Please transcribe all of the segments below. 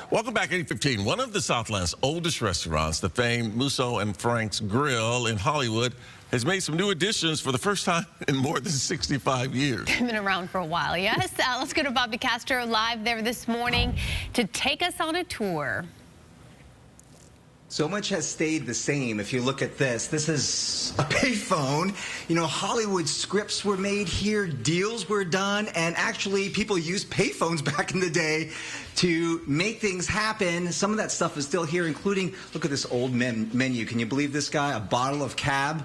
Welcome back, 8:15. One of the Southland's oldest restaurants, the famed Musso and Frank's Grill in Hollywood, has made some new additions for the first time in more than 65 years. Been around for a while, yes. Let's go to Bobby Castro live there this morning to take us on a tour. So much has stayed the same. If you look at this, this is a payphone. You know, Hollywood scripts were made here, deals were done, and actually people used payphones back in the day to make things happen. Some of that stuff is still here, including, look at this old menu. Can you believe this guy? A bottle of Cab.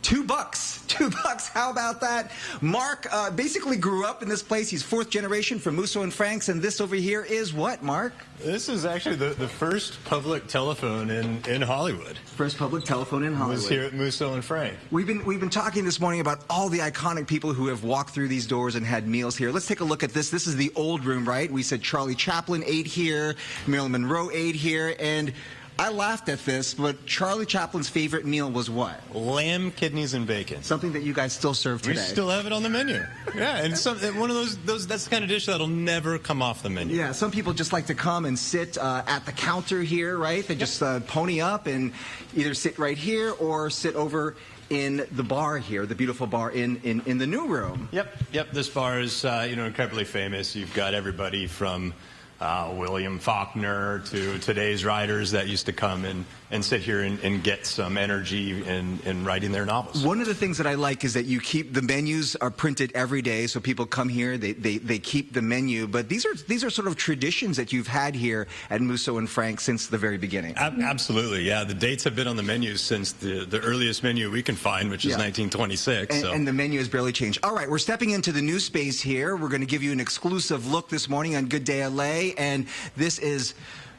$2. $2. How about that? Mark basically grew up in this place. He's fourth generation from Musso and Frank's, and this over here is what, Mark? This is actually the first public telephone in Hollywood. First public telephone in Hollywood. It was here at Musso and Frank. We've been talking this morning about all the iconic people who have walked through these doors and had meals here. Let's take a look at this. This is the old room, right? We said Charlie Chaplin ate here, Marilyn Monroe ate here, and I laughed at this, but Charlie Chaplin's favorite meal was what? Lamb, kidneys, and bacon. Something that you guys still serve today. We still have it on the menu. Yeah, and one of those that's the kind of dish that'll never come off the menu. Yeah, some people just like to come and sit at the counter here, right? They just pony up and either sit right here or sit over in the bar here, the beautiful bar in the new room. Yep. This bar is incredibly famous. You've got everybody from William Faulkner to today's writers that used to come and sit here and get some energy in writing their novels. One of the things that I like is that you keep the menus are printed every day, so people come here, they keep the menu. But these are sort of traditions that you've had here at Musso and Frank since the very beginning. Absolutely, yeah. The dates have been on the menus since the earliest menu we can find, which is 1926. And the menu has barely changed. All right, we're stepping into the new space here. We're going to give you an exclusive look this morning on GDLA. And this is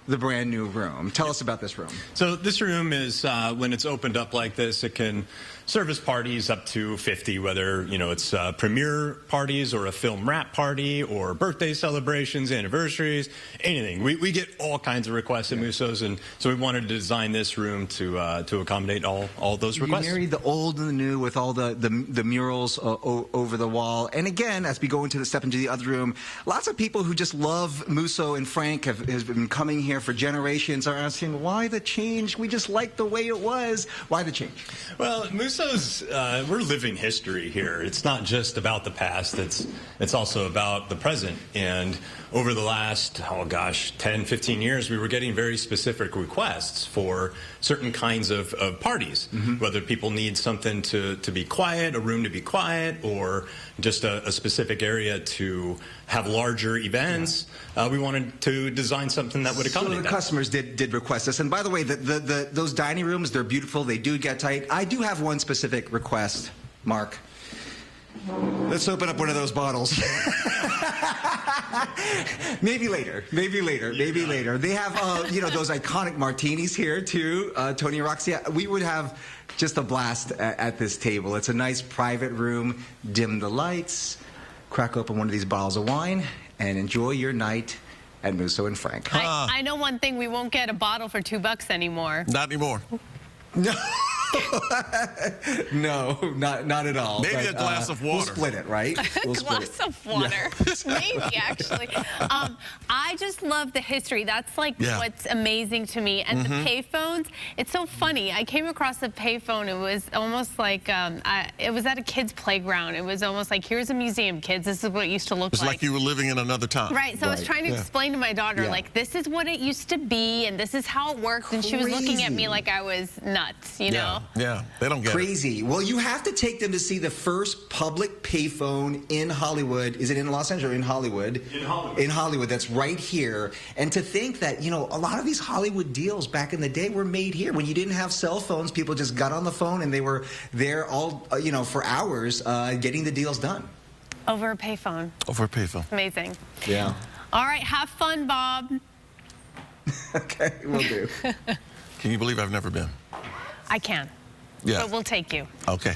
the brand new room. Tell us about this room. So this room is, when it's opened up like this, it can service parties up to 50, whether, it's premiere parties or a film wrap party or birthday celebrations, anniversaries, anything. We get all kinds of requests at Musso's, and so we wanted to design this room to accommodate all those requests. You married the old and the new with all the murals over the wall. And again, as we go step into the other room, lots of people who just love Musso and Frank have been coming here for generations, are asking, why the change? We just like the way it was. Why the change? Well, Musso's, we're living history here. It's not just about the past, it's also about the present. And over the last, 10, 15 years, we were getting very specific requests for certain kinds of parties, whether people need something to be quiet, a room to be quiet, or just a specific area to have larger events. We wanted to design something that would accommodate that. So the customers did request this. And by the way, those dining rooms, they're beautiful. They do get tight. I do have one specific request, Mark. Let's open up one of those bottles. Maybe later. They have, those iconic martinis here, too, Tony and Roxy. We would have just a blast at this table. It's a nice private room. Dim the lights, crack open one of these bottles of wine, and enjoy your night at Musso and Frank. I know one thing, we won't get a bottle for $2 anymore. Not anymore. No. No, not at all. Maybe a glass of water. We'll split it, right? We'll glass of water. Yeah. Maybe, actually. I just love the history. That's what's amazing to me. And the payphones, it's so funny. I came across a payphone. It was almost like, it was at a kid's playground. It was almost like, here's a museum, kids. This is what it used to look like. It's like you were living in another time. Right. So I was trying to explain to my daughter, this is what it used to be, and this is how it worked. And she was looking at me like I was nuts, you know? Yeah, they don't get Crazy. Well, you have to take them to see the first public payphone in Hollywood. Is it in Los Angeles or in Hollywood? In Hollywood. In Hollywood. That's right here. And to think that, a lot of these Hollywood deals back in the day were made here. When you didn't have cell phones, people just got on the phone and they were there all, for hours getting the deals done. Over a payphone. Over a payphone. Amazing. Yeah. All right, have fun, Bob. Okay, will do. Can you believe I've never been? I can. Yeah. But we'll take you. Okay.